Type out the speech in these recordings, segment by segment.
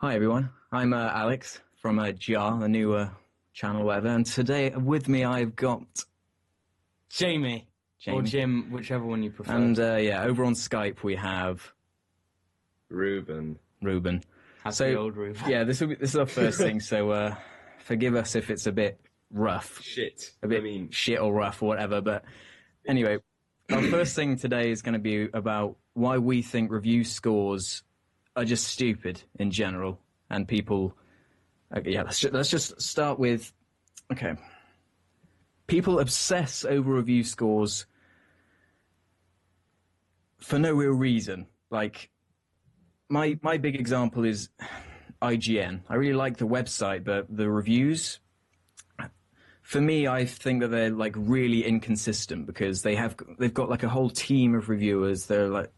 Hi everyone, I'm Alex from GR, the new channel, whatever. And today with me I've got Jamie or Jamie. Jim, whichever one you prefer. And yeah, over on Skype we have Ruben. Happy old Ruben. Yeah, this is our first thing. So forgive us if it's a bit rough, Shit. a bit shit or rough or whatever. But anyway, our first thing today is going to be about why we think review scores are just stupid in general, and people. Okay, yeah, let's just start with. Okay, people obsess over review scores for no real reason. Like my big example is IGN. I really like the website, but the reviews. For me, I think that they're like really inconsistent because they've got like a whole team of reviewers. They're like.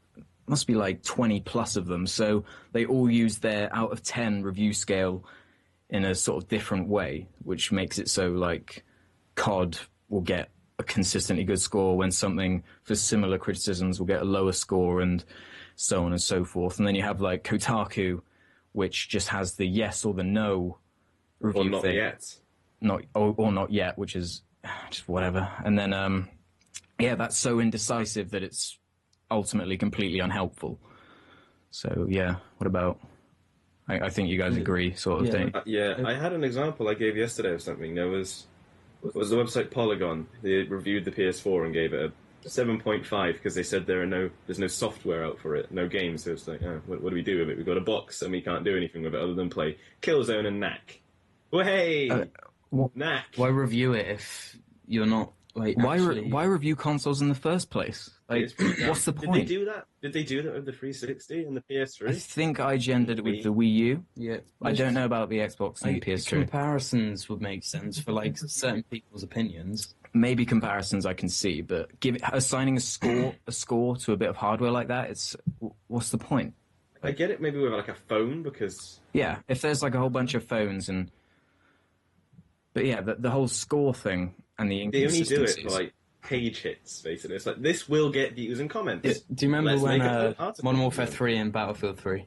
Must be like 20 plus of them, so they all use their out of 10 review scale in a sort of different way, which makes it so like COD will get a consistently good score when something for similar criticisms will get a lower score, and so on and so forth. And then you have like Kotaku, which just has the yes or the no review or not thing. Yet. Or not yet, which is just whatever. And then yeah, that's so indecisive that it's ultimately completely unhelpful. So yeah, what about? I think you guys agree, sort of thing. Yeah, I had an example I gave yesterday of something. There was the website Polygon. They reviewed the PS4 and gave it a 7.5 because they said there's no software out for it, no games. So it's like, what do we do with it? We've got a box and we can't do anything with it other than play Killzone and Knack. Well, hey, Knack. Why review it if you're not like? Why review consoles in the first place? Like, what's the point? Did they do that? Did they do that with the 360 and the PS3? I think IGN did it with the Wii U. Yeah, I don't know about the Xbox and the PS3. Comparisons would make sense for like certain people's opinions. Maybe comparisons I can see, but assigning a score to a bit of hardware like that, what's the point? I get it maybe with like a phone because yeah, if there's like a whole bunch of phones but yeah, the whole score thing and the inconsistencies. They only do it for like page hits, basically. It's like, this will get views and comments. Do you remember when Modern Warfare 3 and Battlefield 3,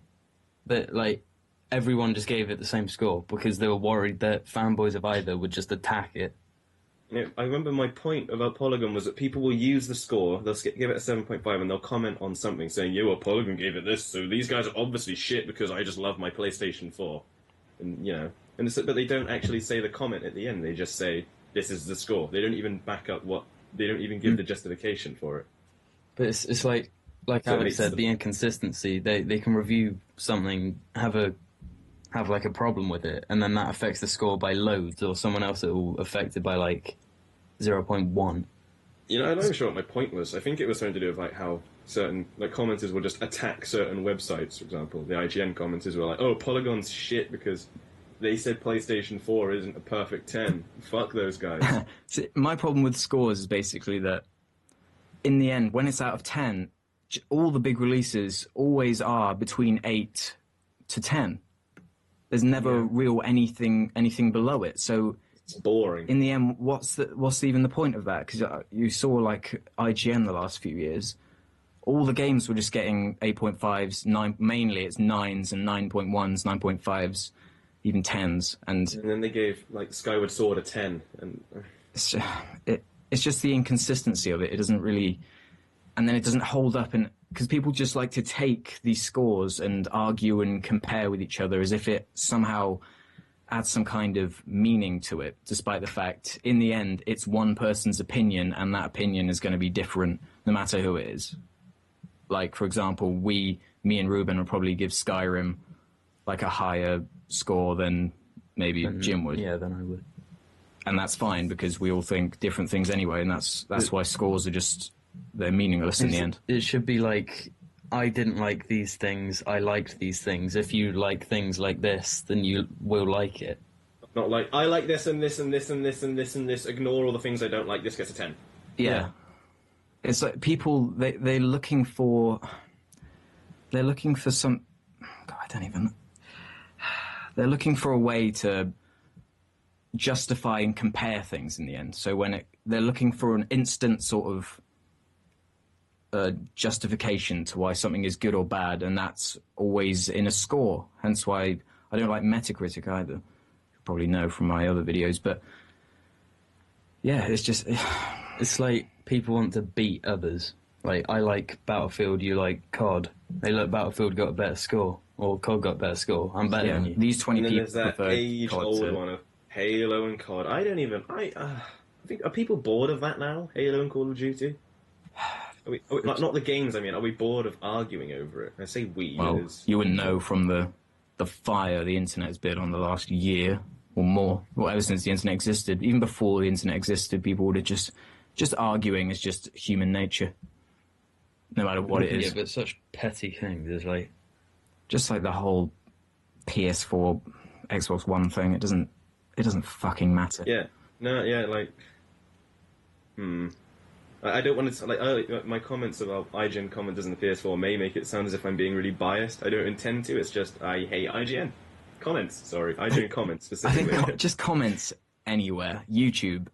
that like everyone just gave it the same score because they were worried that fanboys of either would just attack it? You know, I remember my point about Polygon was that people will use the score, they'll give it a 7.5 and they'll comment on something saying, yeah, well, Polygon gave it this, so these guys are obviously shit because I just love my PlayStation 4. And, you know, but they don't actually say the comment at the end, they just say, this is the score. They don't even back up they don't even give the justification for it. But it's like Alex said, the inconsistency. They can review something, have like a problem with it, and then that affects the score by loads, or someone else it will affect it by like 0.1. You know, I'm not even sure what my point was. I think it was something to do with like how certain commenters will just attack certain websites. For example, the IGN commenters were like, "Oh, Polygon's shit because they said PlayStation 4 isn't a perfect 10. Fuck those guys." See, my problem with scores is basically that in the end, when it's out of 10, all the big releases always are between 8 to 10. There's never real anything below it. So it's boring. In the end, what's even the point of that? Because you saw like IGN the last few years, all the games were just getting 8.5s, 9. Mainly, it's 9s and 9.1s, 9.5s. Even 10s, and then they gave like Skyward Sword a 10, and it's just the inconsistency of it. It doesn't really, and then it doesn't hold up, because people just like to take these scores and argue and compare with each other as if it somehow adds some kind of meaning to it, despite the fact in the end it's one person's opinion, and that opinion is going to be different no matter who it is. Like for example, me and Ruben will probably give Skyrim like a higher score than maybe Jim would. Yeah, then I would. And that's fine because we all think different things anyway, and that's why scores are they're meaningless in the end. It should be like, I didn't like these things, I liked these things. If you like things like this, then you will like it. Not like, I like this and this and this and this and this and this, ignore all the things I don't like, this gets a 10. Yeah. It's like people, they're looking for some, God, I don't even. They're looking for a way to justify and compare things in the end. So they're looking for an instant sort of justification to why something is good or bad, and that's always in a score. Hence why I don't like Metacritic either. You probably know from my other videos, but yeah, it's just It's like people want to beat others. Like, I like Battlefield, you like COD. Hey, look, Battlefield got a better score, or COD got a better score. I'm better than you. These 20 And then people there's that prefer age-old COD to... one of Halo and COD. I think, are people bored of that now? Halo and Call of Duty? Not the games, I mean. Are we bored of arguing over it? I say we. Well, Because you wouldn't know from the fire the internet's been on the last year or more, or ever since the internet existed. Even before the internet existed, people would have just arguing is just human nature, no matter what it is. Yeah, but such petty things. It's like... Just like the whole PS4, Xbox One thing, it doesn't fucking matter. Yeah. No, yeah, like... I don't want to... Like, my comments about IGN commenters in the PS4 may make it sound as if I'm being really biased. I don't intend to, it's just I hate IGN. Comments, sorry. IGN comments, I specifically. think just comments anywhere. YouTube,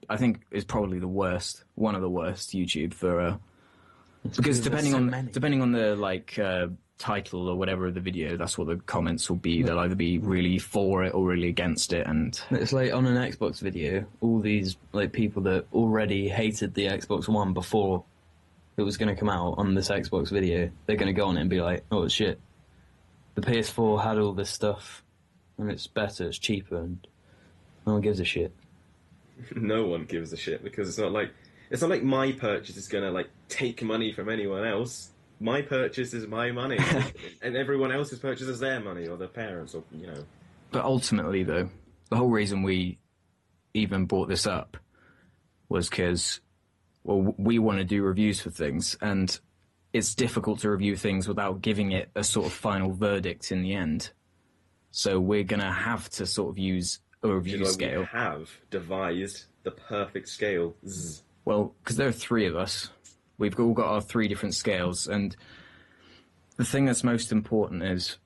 I think, is probably the worst, one of the worst YouTube for... because depending on the, like... title or whatever of the video, that's what the comments will be. They'll either be really for it or really against it, and it's like on an Xbox video, all these like people that already hated the Xbox One before it was going to come out on this Xbox video, they're going to go on it and be like, oh shit, the PS4 had all this stuff and it's better, it's cheaper, and no one gives a shit. No one gives a shit, because it's not like my purchase is going to like take money from anyone else. My purchase is my money, and everyone else's purchase is their money, or their parents, or, you know. But ultimately, though, the whole reason we even brought this up was because, well, we want to do reviews for things, and it's difficult to review things without giving it a sort of final verdict in the end. So we're going to have to sort of use a review scale. We have devised the perfect scale. Zzz. Well, because there are three of us. We've all got our three different scales, and the thing that's most important is,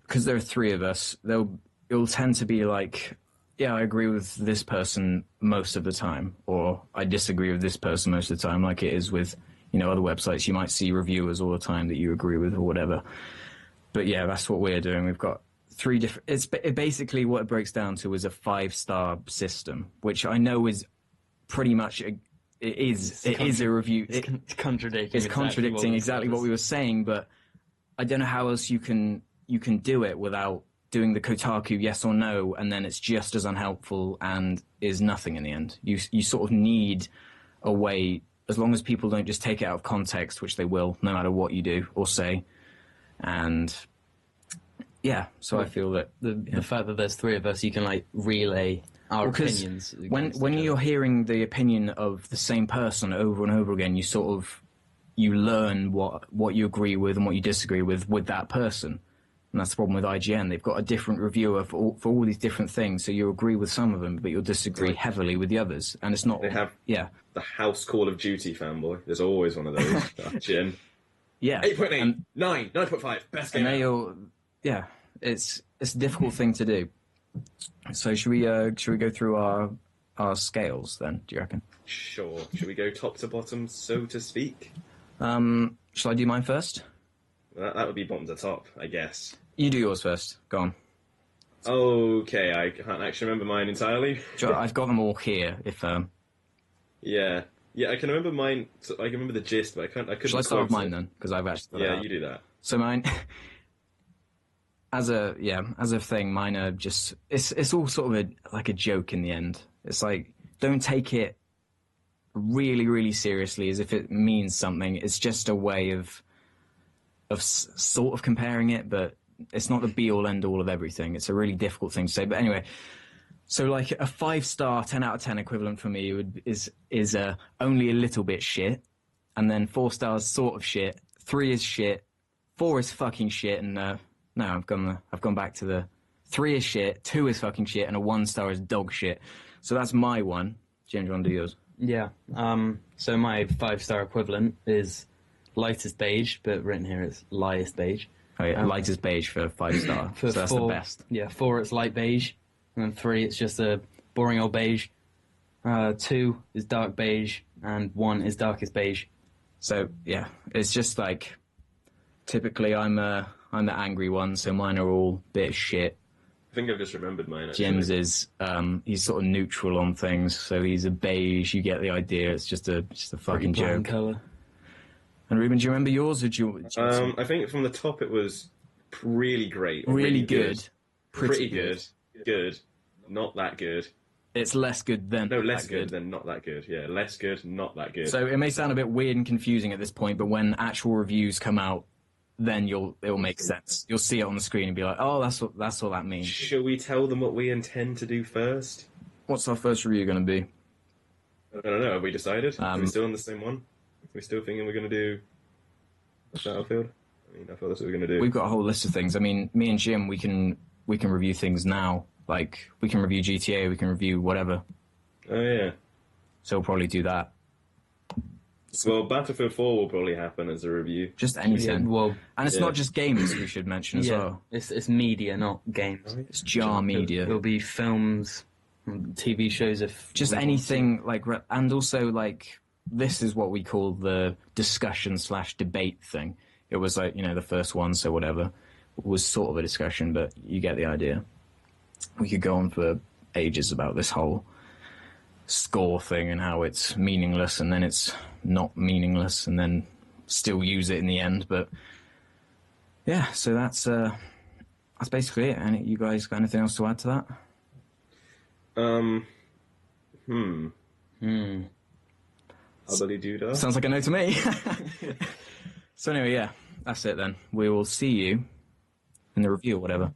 because there are three of us, it'll tend to be like, yeah, I agree with this person most of the time, or I disagree with this person most of the time, like it is with, you know, other websites. You might see reviewers all the time that you agree with or whatever. But yeah, that's what we're doing. We've got three different... basically what it breaks down to is a 5-star system, which I know is pretty much... It is a review. It's contradicting exactly what we were saying, but I don't know how else you can do it without doing the Kotaku yes or no, and then it's just as unhelpful and is nothing in the end. You sort of need a way, as long as people don't just take it out of context, which they will, no matter what you do or say. And yeah, so I feel that the fact that there's three of us, you can like relay our opinions. When you're hearing the opinion of the same person over and over again, you learn what you agree with and what you disagree with that person. And that's the problem with IGN. They've got a different reviewer for all these different things, so you agree with some of them, but you'll disagree heavily with the others. And it's not... They have the House Call of Duty fanboy. There's always one of those. IGN. Yeah. 8.8, 9, 9.5, best game ever. Yeah, it's a difficult thing to do. So should we go through our scales then, do you reckon? Sure. Should we go top to bottom, so to speak? Shall I do mine first? That would be bottom to top, I guess. You do yours first. Go on. Okay, I can't actually remember mine entirely. Sure, I've got them all here. If Yeah, I can remember mine. So I can remember the gist, but I couldn't. Shall I start with mine then? Because I've actually. Yeah, you do that. So mine. As a thing, mine are just it's all sort of like a joke in the end. It's like, don't take it really, really seriously as if it means something. It's just a way of sort of comparing it, but it's not the be all end all of everything. It's a really difficult thing to say. But anyway, so like a 5-star, 10 out of 10 equivalent for me is only a little bit shit, and then 4 stars sort of shit, 3 is shit, 4 is fucking shit, and no, I've gone back to the 3 is shit, 2 is fucking shit, and a 1-star is dog shit. So that's my one. Jim, do you want to do yours? Yeah. So my 5-star equivalent is lightest beige, but written here it's lightest beige. Oh yeah, lightest beige for 5-star. So that's 4, the best. Yeah, 4 it's light beige, and then 3 it's just a boring old beige. 2 is dark beige, and 1 is darkest beige. So yeah, it's just like, typically I'm I'm the angry one, so mine are all a bit of shit. I think I've just remembered mine, actually. Jim's is, he's sort of neutral on things, so he's a beige, you get the idea, it's just a fucking joke. Colour. And Ruben, do you remember yours, or do you I think from the top it was really great. really good, Pretty good. Good. Not that good. It's less good than No, less that good than not that good. Yeah, less good, not that good. So it may sound a bit weird and confusing at this point, but when actual reviews come out, then it'll make sense. You'll see it on the screen and be like, oh, that's what that means. Shall we tell them what we intend to do first? What's our first review going to be? I don't know. Have we decided? Are we still on the same one? Are we still thinking we're going to do Battlefield? I thought that's what we're going to do. We've got a whole list of things. I mean, me and Jim, we can review things now. Like, we can review GTA, we can review whatever. Oh, yeah. So we'll probably do that. Well, Battlefield 4 will probably happen as a review. Just anything. Yeah, well, and it's not just games, we should mention as well. It's media, not games. It's jar media. It'll be films, TV shows, if just anything like, and also like, this is what we call the discussion/debate thing. It was like, the first one, so whatever, was sort of a discussion, but you get the idea. We could go on for ages about this whole score thing and how it's meaningless and then it's not meaningless and then still use it in the end. But yeah, so that's basically it. And you guys got anything else to add to that? Hubbly doodah. Sounds like a no to me. So anyway, yeah, that's it then. We will see you in the review or whatever.